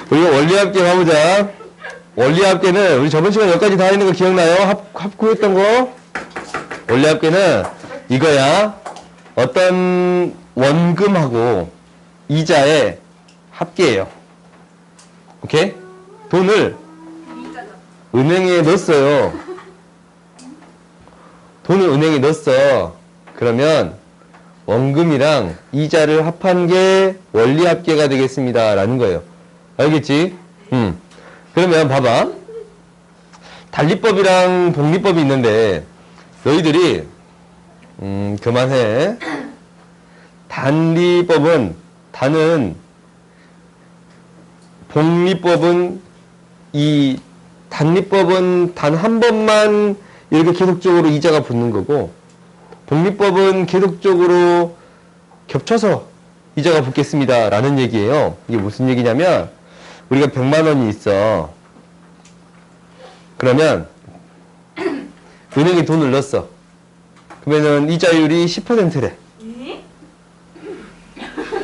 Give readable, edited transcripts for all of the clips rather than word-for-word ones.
우리가 원리합계 가보자. 원리합계는 우리 저번 시간 여기까지 다 있는 거 기억나요? 합구했던 거? 원리합계는 이거야. 어떤 원금하고 이자의 합계예요. 오케이? 돈을 은행에 넣었어요. 돈을 은행에 넣었어. 그러면 원금이랑 이자를 합한 게 원리합계가 되겠습니다. 라는 거예요. 알겠지? 그러면 봐봐. 단리법이랑 복리법이 있는데 너희들이 그만해. 단은 복리법은 이 단리법은 단 한 번만 이렇게 계속적으로 이자가 붙는 거고 복리법은 계속적으로 겹쳐서 이자가 붙겠습니다. 라는 얘기예요. 이게 무슨 얘기냐면 우리가 100만 원이 있어. 그러면 은행에 돈을 넣었어. 그러면은 이자율이 10%래.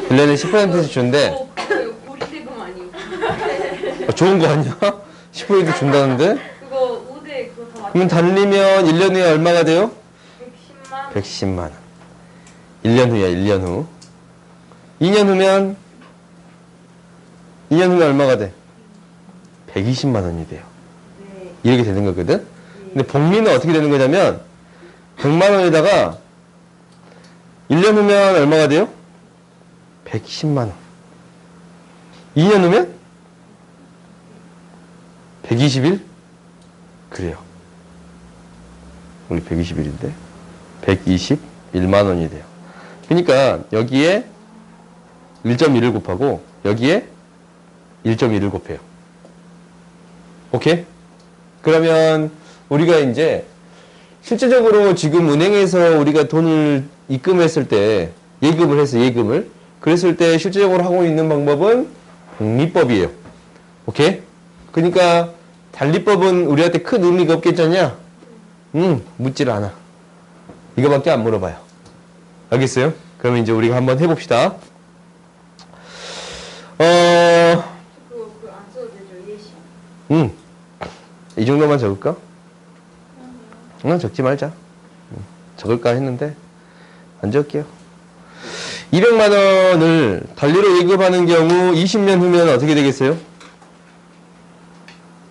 1년에 10%씩 준대. 고리대금 아니에요? 좋은 거 아니야? 10% 준다는데? 그거 5대 그거 다 맞죠? 그러면 달리면 1년 후에 얼마가 돼요? 110만 110만 원. 1년 후야, 1년 후. 2년 후면 얼마가 돼? 120만 원이 돼요. 네. 이렇게 되는 거거든? 근데 복리는 어떻게 되는 거냐면 100만 원에다가 1년 후면 얼마가 돼요? 110만 원. 2년 후면 120일? 그래요. 우리 120일인데 121만 원이 돼요. 그러니까 여기에 1.1을 곱하고 여기에 1.1을 곱해요. 오케이? 그러면 우리가 이제 실제적으로 지금 은행에서 우리가 돈을 입금했을 때 예금을 해서 예금을 그랬을 때 실제적으로 하고 있는 방법은 복리법이에요. 오케이? 그러니까 단리법은 우리한테 큰 의미가 없겠잖냐? 묻질 않아. 이거밖에 안 물어봐요. 알겠어요? 그러면 이제 우리가 한번 해봅시다. 그거 안 써도 되죠? 예시. 이 정도만 적을까? 적지 말자. 적을까 했는데 안 적을게요. 200만 원을 달리로 예금하는 경우 20년 후면 어떻게 되겠어요?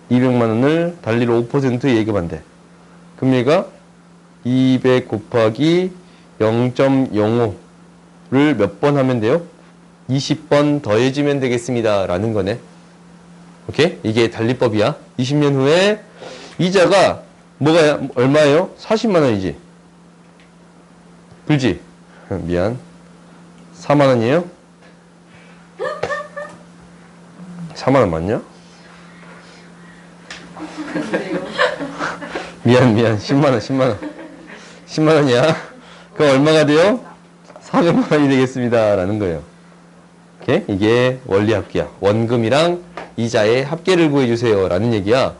200만 원을 달리로 5% 예금한대. 그럼 얘가 200 곱하기 0.05를 몇 번 하면 돼요? 20번 더해지면 되겠습니다. 라는 거네. 오케이? 이게 달리법이야. 20년 후에 이자가 뭐가 얼마예요? 40만 원이지. 그렇지? 미안. 4만 원이에요? 4만 원 맞냐? 미안. 10만 원. 10만 원이야. 그럼 얼마가 돼요? 400만 원이 되겠습니다. 라는 거예요. 오케이? 이게 원리합계야. 원금이랑 이자의 합계를 구해주세요. 라는 얘기야.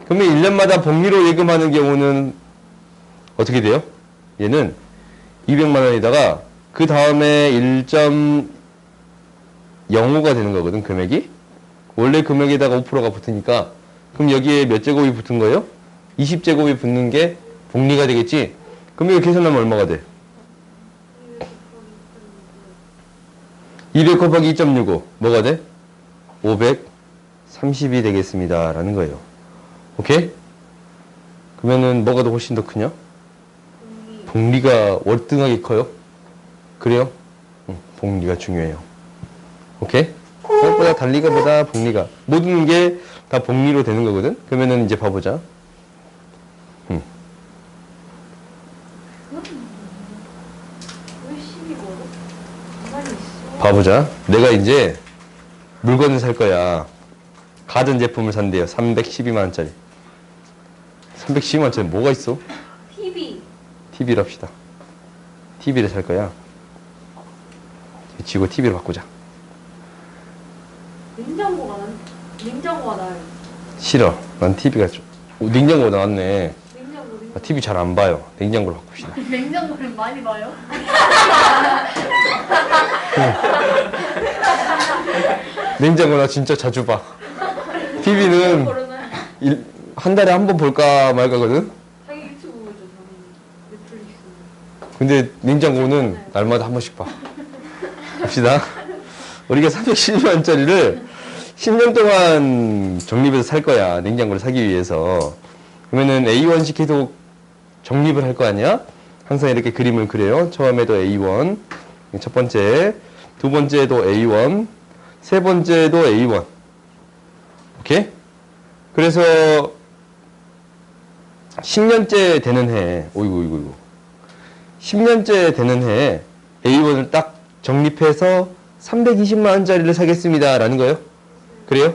그러면 1년마다 복리로 예금하는 경우는 어떻게 돼요? 얘는 200만 원에다가 그 다음에 1.05가 되는 거거든, 금액이. 원래 금액에다가 5%가 붙으니까. 그럼 여기에 몇 제곱이 붙은 거예요? 20제곱이 붙는 게 복리가 되겠지? 그럼 이거 계산하면 얼마가 돼? 200 곱하기 2.65. 뭐가 돼? 530이 되겠습니다. 라는 거예요. 오케이? 그러면은 뭐가 더 훨씬 더 크냐? 복리가 월등하게 커요? 그래요? 복리가 중요해요. 오케이? 그것보다 달리가보다 복리가. 모든 게 다 복리로 되는 거거든? 그러면은 이제 봐보자. 봐보자. 내가 이제 물건을 살 거야. 가전제품을 산대요. 312만원짜리. 312만원짜리 뭐가 있어? TV를 합시다. TV를 살 거야. 지고 TV로 바꾸자. 냉장고가 나요. 싫어. 난 TV가 좀. 냉장고 나왔네. 나 TV 잘 안 봐요. 냉장고로 바꿉시다. 냉장고를 많이 봐요? 냉장고 나 진짜 자주 봐. TV는 그러나요? 한 달에 한 번 볼까 말까거든. 자기 유튜브 보죠, 당연히. 넷플릭스. 근데 냉장고는 날마다 한 번씩 봐. 봅시다. 우리가 310만 원짜리를 10년 동안 적립해서 살 거야. 냉장고를 사기 위해서. 그러면은 A1식 계속 적립을 할 거 아니야? 항상 이렇게 그림을 그려요. 처음에도 A1. 첫 번째. 두 번째도 A1. 세 번째도 A1. 오케이? 그래서 10년째 되는 해. 오이고. 10년째 되는 해에 A1을 딱 적립해서 320만 원짜리를 사겠습니다. 라는 거예요. 그래요?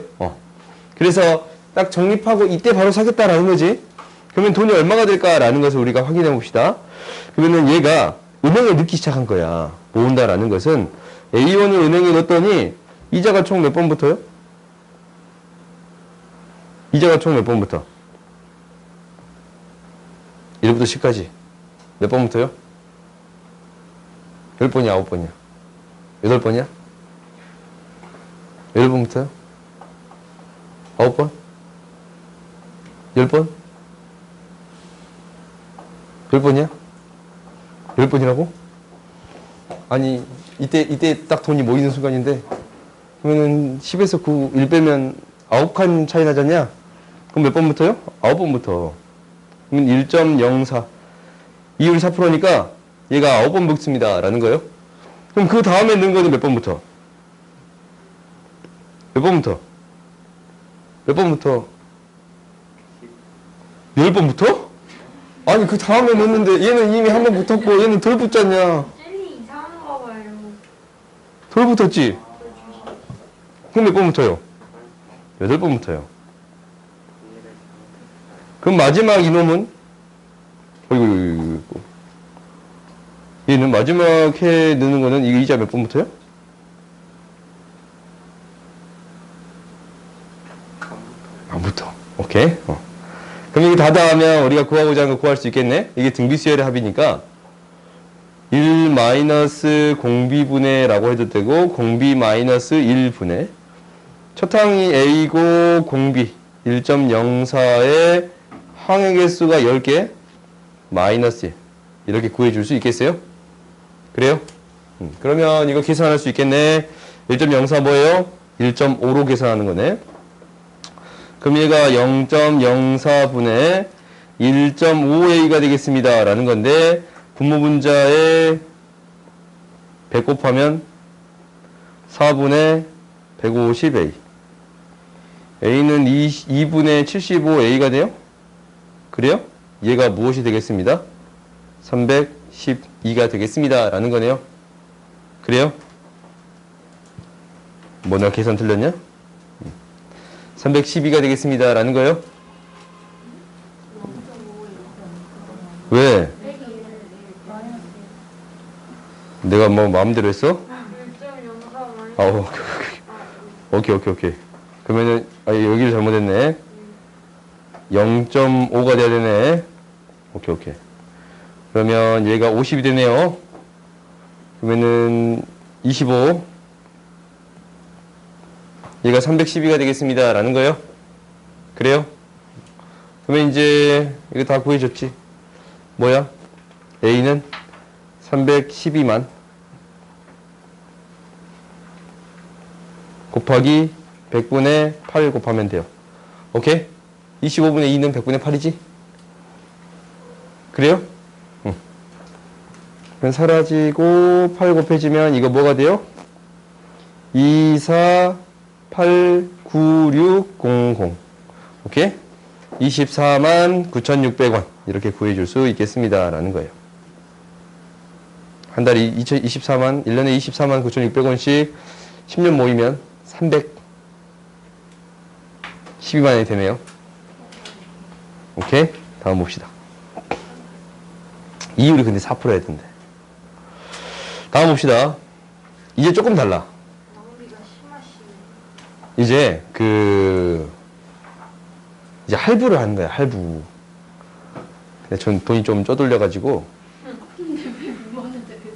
그래서 딱 적립하고 이때 바로 사겠다라는 거지. 그러면 돈이 얼마가 될까라는 것을 우리가 확인해 봅시다. 그러면은 얘가 은행에 넣기 시작한 거야. 모은다라는 것은 A1을 은행에 넣었더니 이자가 총 몇 번부터요? 이자가 총 몇 번부터? 1부터 10까지. 몇 번부터요? 10번이야, 9번이야? 8번이야? 8번부터요? 9번? 10번? 10번이야? 10번이라고? 아니, 이때 딱 돈이 모이는 순간인데, 그러면은 10에서 9, 1 빼면 9칸 차이 나잖냐? 그럼 몇 번부터요? 9번부터. 그러면 1.04. 이율 4%니까 얘가 9번 먹습니다. 라는 거예요. 그럼 그 다음에 넣은 거는 몇 번부터? 몇 번부터? 몇 번부터? 10번부터? 아니 그 다음에 넣었는데 얘는 이미 한 번 붙었고 얘는 덜 붙잖냐. 젤리 이상한가 봐요. 덜 붙었지? 그럼 몇 번부터요? 8번부터요. 그럼 마지막 이놈은? 어이구. 얘는 마지막 해 넣는 거는 이 이자 몇 번부터요? 안부터. 오케이. 그럼 이거 다 더하면 우리가 구하고자 하는 거 구할 수 있겠네? 이게 등비수열의 합이니까 1 마이너스 공비분해라고 해도 되고 공비 마이너스 1분해 첫 항이 A고 공비 1.04에 항의 개수가 10개 마이너스 1 이렇게 구해줄 수 있겠어요? 그래요? 그러면 이거 계산할 수 있겠네. 1.04 뭐예요? 1.5로 계산하는 거네. 그럼 얘가 0.04분의 1.5a가 되겠습니다. 라는 건데 분모분자에 100 곱하면 4분의 150a a는 2분의 75a가 돼요? 그래요? 얘가 무엇이 되겠습니다? 312가 되겠습니다. 라는 거네요. 그래요? 뭐 내가 계산 틀렸냐? 312가 되겠습니다. 라는 거예요? 왜? 내가 뭐 마음대로 했어? 1.04 아, 오케이. 그러면은 여기를 잘못했네. 0.5가 돼야 되네. 오케이. 그러면 얘가 50이 되네요. 그러면은 25. 얘가 312가 되겠습니다. 라는 거예요. 그래요? 그러면 이제 이거 다 구해줬지. 뭐야? A는 312만 곱하기 100분의 8 곱하면 돼요. 오케이? 25분의 2는 100분의 8이지? 그래요? 응. 그럼 사라지고 8 곱해지면 이거 뭐가 돼요? 2, 4, 8, 9, 6, 0, 0. 오케이? 24만 9,600원. 이렇게 구해줄 수 있겠습니다. 라는 거예요. 한 달에 24만, 1년에 24만 9,600원씩 10년 모이면 312만 원이 되네요. 오케이? 다음 봅시다. 이율이 근데 4%야 된대. 다음 봅시다. 이제 조금 달라. 낭비가 심하시네. 이제 이제 할부를 하는 거야. 할부. 근데 전 돈이 좀 쪼들려가지고 근데 왜 무한한테 됐어요?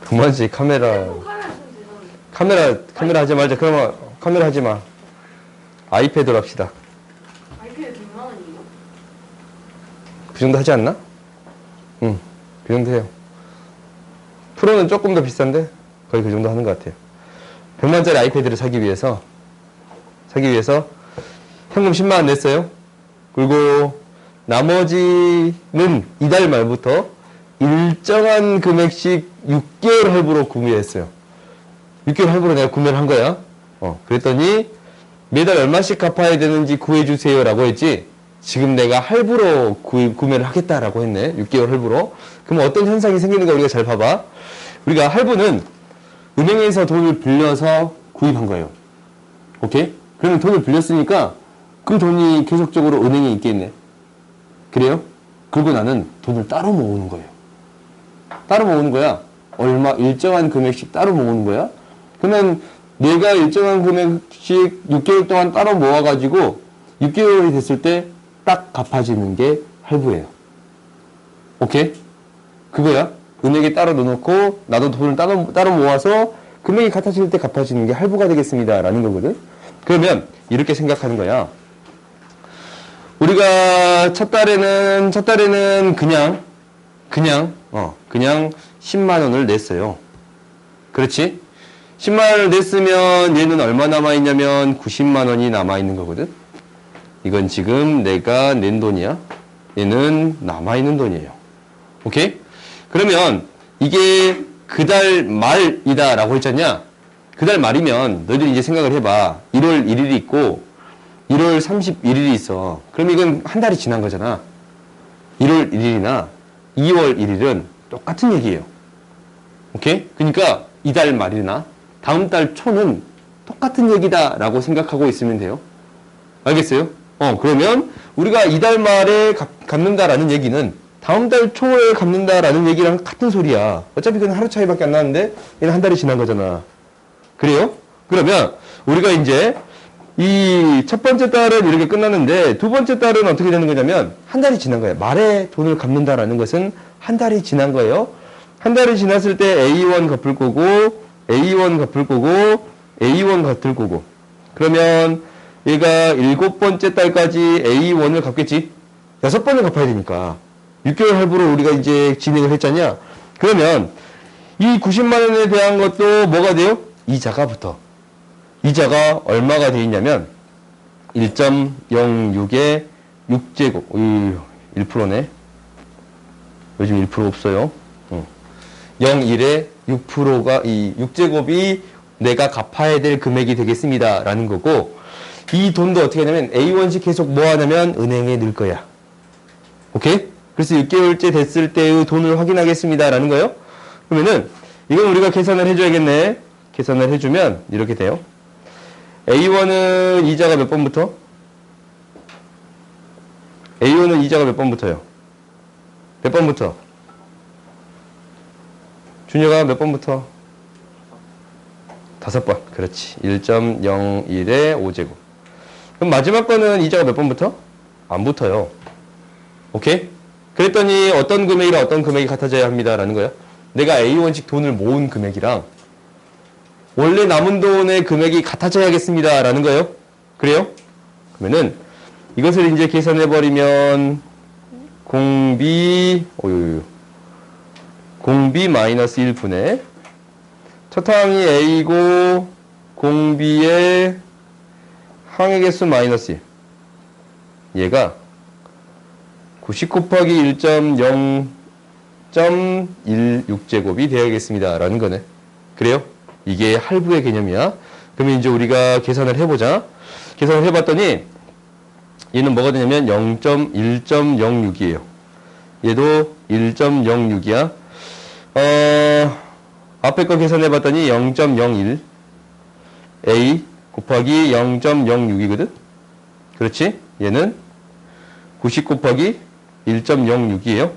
그만지 카메라 카메라 쓰면 되잖아요. 카메라 하지 말자. 그러면 카메라 하지 마. 아이패드로 합시다. 아이패드 100만 원이에요? 그 정도 하지 않나? 응, 그 정도 해요. 프로는 조금 더 비싼데 거의 그 정도 하는 것 같아요. 100만짜리 아이패드를 사기 위해서 현금 10만 원 냈어요. 그리고 나머지는 이달 말부터 일정한 금액씩 6개월 할부로 구매했어요. 6개월 할부로 내가 구매를 한 거야. 그랬더니 매달 얼마씩 갚아야 되는지 구해주세요 라고 했지, 지금 내가 할부로 구매를 하겠다라고 했네. 6개월 할부로. 그럼 어떤 현상이 생기는가 우리가 잘 봐봐. 우리가 할부는 은행에서 돈을 빌려서 구입한 거예요. 오케이? 그러면 돈을 빌렸으니까 그 돈이 계속적으로 은행에 있겠네. 그래요? 그리고 나는 돈을 따로 모으는 거예요. 따로 모으는 거야. 일정한 금액씩 따로 모으는 거야. 그러면 내가 일정한 금액씩 6개월 동안 따로 모아가지고 6개월이 됐을 때 딱 갚아지는 게 할부예요. 오케이? 그거야. 은행에 따로 넣어놓고 나도 돈을 따로 모아서 금액이 같아질 때 갚아지는 게 할부가 되겠습니다 라는 거거든. 그러면 이렇게 생각하는 거야. 우리가 첫 달에는 그냥 10만 원을 냈어요. 그렇지? 10만 원을 냈으면 얘는 얼마 남아있냐면 90만 원이 남아있는 거거든. 이건 지금 내가 낸 돈이야. 얘는 남아있는 돈이에요. 오케이? 그러면 이게 그 달 말이다 라고 했잖냐? 그 달 말이면 너희들이 이제 생각을 해봐. 1월 1일이 있고 1월 31일이 있어. 그럼 이건 한 달이 지난 거잖아. 1월 1일이나 2월 1일은 똑같은 얘기예요. 오케이? 그러니까 이달 말이나 다음 달 초는 똑같은 얘기다 라고 생각하고 있으면 돼요. 알겠어요? 그러면 우리가 이달 말에 갚는다라는 얘기는 다음 달 초에 갚는다라는 얘기랑 같은 소리야. 어차피 그건 하루 차이밖에 안 나는데 얘는 한 달이 지난 거잖아. 그래요? 그러면 우리가 이제 이 첫 번째 달은 이렇게 끝났는데 두 번째 달은 어떻게 되는 거냐면 한 달이 지난 거예요. 말에 돈을 갚는다라는 것은 한 달이 지난 거예요. 한 달이 지났을 때 A1 갚을 거고 A1 갚을 거고 A1 갚을 거고, 그러면 얘가 일곱 번째 달까지 A1을 갚겠지. 6번을 갚아야 되니까 6개월 할부로 우리가 이제 진행을 했잖냐. 그러면 이 90만 원에 대한 것도 뭐가 돼요? 이자가 붙어. 이자가 얼마가 돼 있냐면 1.06에 6제곱 1%네. 요즘 1% 없어요. 0.1에 6%가 이 6제곱이 내가 갚아야 될 금액이 되겠습니다 라는 거고, 이 돈도 어떻게 하냐면 A1씩 계속 뭐 하냐면 은행에 넣을 거야. 오케이? 그래서 6개월째 됐을 때의 돈을 확인하겠습니다 라는 거예요. 그러면은 이건 우리가 계산을 해줘야겠네. 계산을 해주면 이렇게 돼요. A1은 이자가 몇 번부터? A1은 이자가 몇 번부터요? 몇 번부터? 준혁아 몇 번부터? 5번. 그렇지. 1.01에 5제곱. 그럼 마지막 거는 이자가 몇 번부터? 안 붙어요. 오케이? 그랬더니 어떤 금액이랑 어떤 금액이 같아져야 합니다 라는 거야. 내가 A1씩 돈을 모은 금액이랑 원래 남은 돈의 금액이 같아져야겠습니다 라는 거예요. 그래요? 그러면은 이것을 이제 계산해버리면 공비 마이너스 1분의 첫 항이 A고 공비의 항의 개수 마이너스 1. 얘가 90 곱하기 1.0.16제곱이 되어야겠습니다 라는 거네. 그래요? 이게 할부의 개념이야. 그러면 이제 우리가 계산을 해보자. 계산을 해봤더니 얘는 뭐가 되냐면 1.06이에요. 얘도 1.06이야. 앞에 거 계산해봤더니 0.01 A 곱하기 0.06이거든. 그렇지? 얘는 90 곱하기 1.06이에요.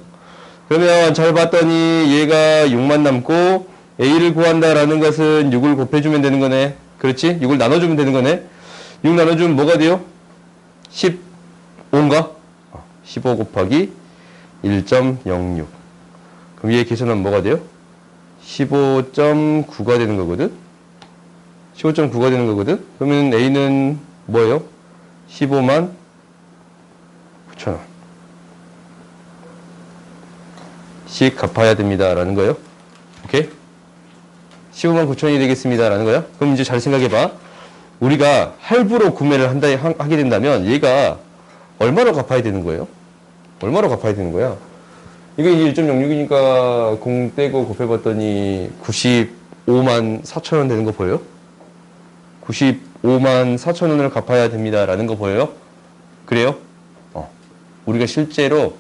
그러면 잘 봤더니 얘가 6만 남고 A를 구한다라는 것은 6을 곱해주면 되는 거네. 그렇지? 6을 나눠주면 되는 거네. 6 나눠주면 뭐가 돼요? 15인가? 15 곱하기 1.06. 그럼 얘 계산하면 뭐가 돼요? 15.9가 되는 거거든. 15.9가 되는 거거든. 그러면 A는 뭐예요? 15만 9천 원. 씩 갚아야 됩니다. 라는 거예요. 오케이? 15만 9천 원이 되겠습니다. 라는 거야. 그럼 이제 잘 생각해봐. 우리가 할부로 구매를 하게 된다면 얘가 얼마로 갚아야 되는 거예요? 얼마로 갚아야 되는 거야? 이거 이게 1.06이니까 공 떼고 곱해봤더니 95만 4천 원 되는 거 보여요? 95만 4천 원을 갚아야 됩니다. 라는 거 보여요? 그래요? 우리가 실제로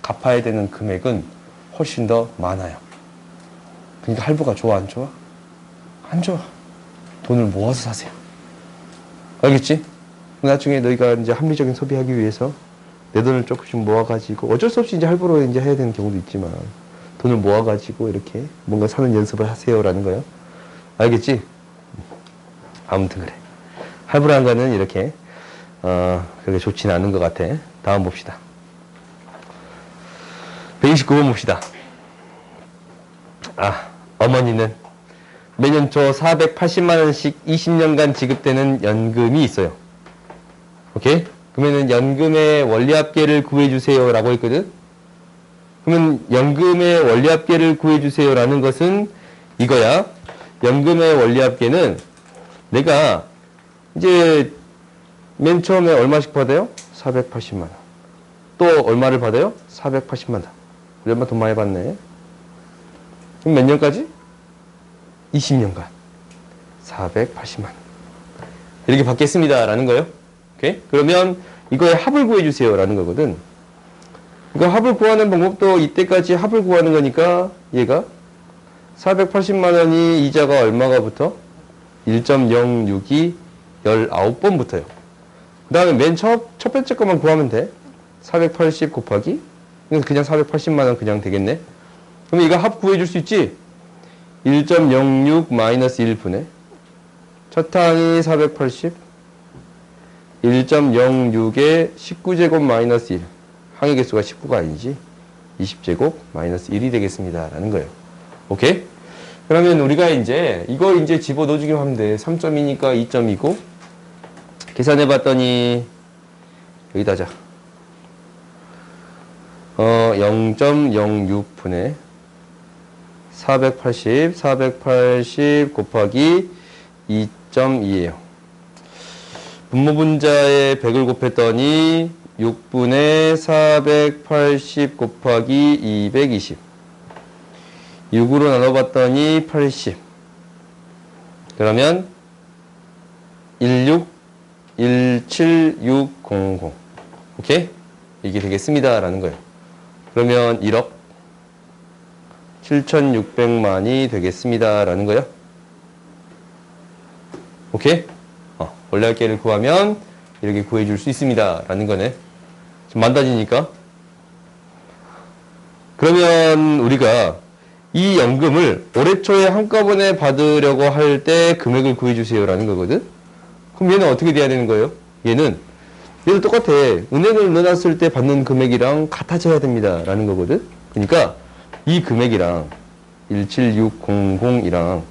갚아야 되는 금액은 훨씬 더 많아요. 그러니까 할부가 좋아, 안 좋아? 안 좋아. 돈을 모아서 사세요. 알겠지? 나중에 너희가 이제 합리적인 소비하기 위해서 내 돈을 조금씩 모아가지고 어쩔 수 없이 이제 할부로 이제 해야 되는 경우도 있지만 돈을 모아가지고 이렇게 뭔가 사는 연습을 하세요라는 거야. 알겠지? 아무튼 그래. 할부라는 거는 이렇게 그렇게 좋지는 않은 것 같아. 다음 봅시다. 129번 봅시다. 어머니는 매년 초 480만 원씩 20년간 지급되는 연금이 있어요. 오케이? 그러면은 연금의 원리합계를 구해주세요 라고 했거든? 그러면 연금의 원리합계를 구해주세요 라는 것은 이거야. 연금의 원리합계는 내가 이제 맨 처음에 얼마씩 받아요? 480만 원. 또 얼마를 받아요? 480만 원. 우리 엄마 돈 많이 받네. 그럼 몇 년까지? 20년간 480만 원. 이렇게 받겠습니다 라는 거예요. 오케이? 그러면 이거의 합을 구해주세요 라는 거거든. 그러니까 합을 구하는 방법도 이때까지 합을 구하는 거니까 얘가 480만 원이 이자가 얼마가 붙어? 1.06이 19번 붙어요. 그 다음에 맨 첫 번째 것만 구하면 돼. 480 곱하기 그냥 480만 원 그냥 되겠네. 그럼 이거 합 구해줄 수 있지? 1.06 마이너스 1분의 첫 항이 480 1.06의 19제곱 마이너스 1 항의 개수가 19가 아니지 20제곱 마이너스 1이 되겠습니다 라는 거예요. 오케이? 그러면 우리가 이제 이거 이제 집어 넣어주기만 하면 돼. 3.2니까 2.2고 계산해 봤더니 여기다 하자. 0.06분의 480 곱하기 2.2예요. 분모분자에 100을 곱했더니 6분의 480 곱하기 220 6으로 나눠봤더니 80 그러면 1617600 오케이? 이게 되겠습니다 라는 거예요. 그러면 1억 7600만이 되겠습니다 라는 거예요. 오케이? 원래할계를 구하면 이렇게 구해줄 수 있습니다 라는 거네. 좀 많아지니까. 그러면 우리가 이 연금을 올해 초에 한꺼번에 받으려고 할 때 금액을 구해주세요 라는 거거든. 그럼 얘는 어떻게 돼야 되는 거예요? 얘도 똑같아. 은행을 넣어놨을 때 받는 금액이랑 같아져야 됩니다 라는 거거든. 그러니까 이 금액이랑 17600이랑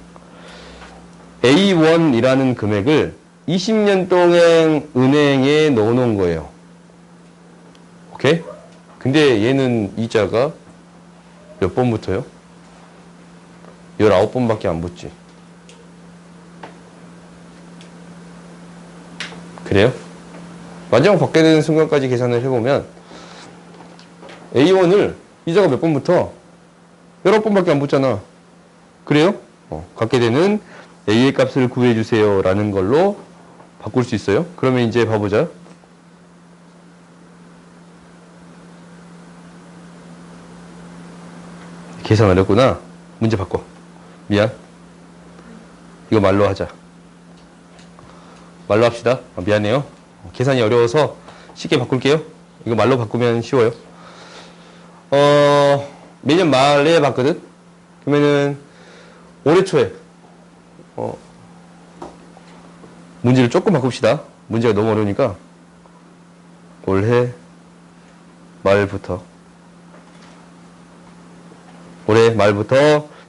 A1이라는 금액을 20년 동안 은행에 넣어놓은 거예요. 오케이? 근데 얘는 이자가 몇 번 붙어요? 19번밖에 안 붙지. 그래요? 마지막 받게 되는 순간까지 계산을 해보면 A1을 이자가 몇 번 붙어? 19번밖에 안 붙잖아. 그래요? 갖게 되는 A의 값을 구해주세요 라는 걸로 바꿀 수 있어요. 그러면 이제 봐보자. 계산 어렵구나. 문제 바꿔. 미안. 이거 말로 하자. 말로 합시다. 미안해요. 계산이 어려워서 쉽게 바꿀게요. 이거 말로 바꾸면 쉬워요. 매년 말에 봤거든? 그러면은 올해 초에 문제를 조금 바꿉시다. 문제가 너무 어려우니까 올해 말부터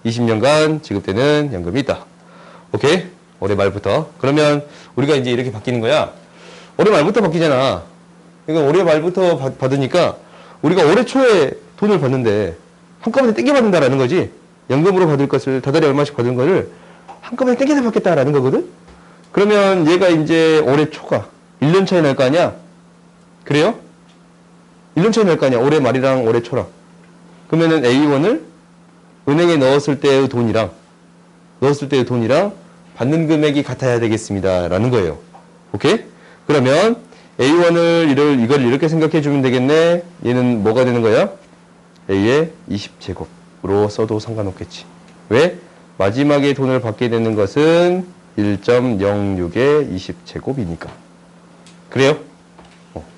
20년간 지급되는 연금이 있다. 오케이? 올해 말부터. 그러면 우리가 이제 이렇게 바뀌는 거야. 올해 말부터 바뀌잖아. 그러니까 올해 말부터 받으니까 우리가 올해 초에 돈을 받는데 한꺼번에 땡겨 받는다라는 거지. 연금으로 받을 것을 다달이 얼마씩 받은 거를 한꺼번에 땡겨서 받겠다라는 거거든. 그러면 얘가 이제 올해 초가 1년 차이 날 거 아니야? 그래요? 1년 차이 날 거 아니야? 올해 말이랑 올해 초랑. 그러면은 A1을 은행에 넣었을 때의 돈이랑 받는 금액이 같아야 되겠습니다. 라는 거예요. 오케이? 그러면 A1을 이걸 이렇게 생각해 주면 되겠네. 얘는 뭐가 되는 거야? A의 20제곱으로 써도 상관없겠지. 왜? 마지막에 돈을 받게 되는 것은 1.06의 20제곱이니까. 그래요?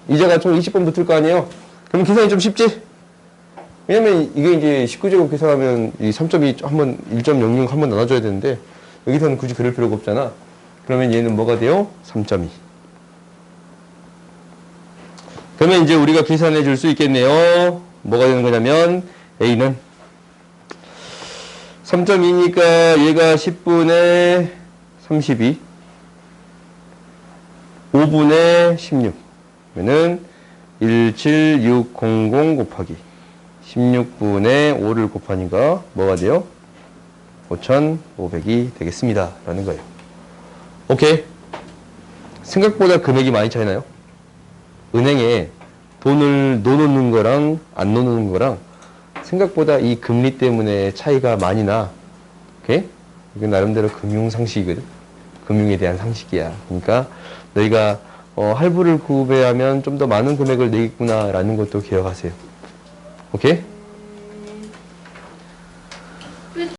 이자가 총 20번 붙을 거 아니에요? 그럼 계산이 좀 쉽지? 왜냐면 이게 이제 19제곱 계산하면 이 3.2 한번 1.06 한번 나눠줘야 되는데 여기서는 굳이 그럴 필요가 없잖아. 그러면 얘는 뭐가 돼요? 3.2. 그러면 이제 우리가 계산해 줄 수 있겠네요. 뭐가 되는 거냐면 A는 3.2니까 얘가 10분의 32 5분의 16 그러면은 17600 곱하기 16분의 5를 곱하니까 뭐가 돼요? 5,500이 되겠습니다. 라는 거예요. 오케이. 생각보다 금액이 많이 차이나요? 은행에 돈을 넣어놓는 거랑 안 넣어놓는 거랑 생각보다 이 금리 때문에 차이가 많이 나. 오케이? 이게 나름대로 금융상식이거든. 금융에 대한 상식이야. 그러니까 너희가 할부를 구매하면 좀 더 많은 금액을 내겠구나 라는 것도 기억하세요. 오케이?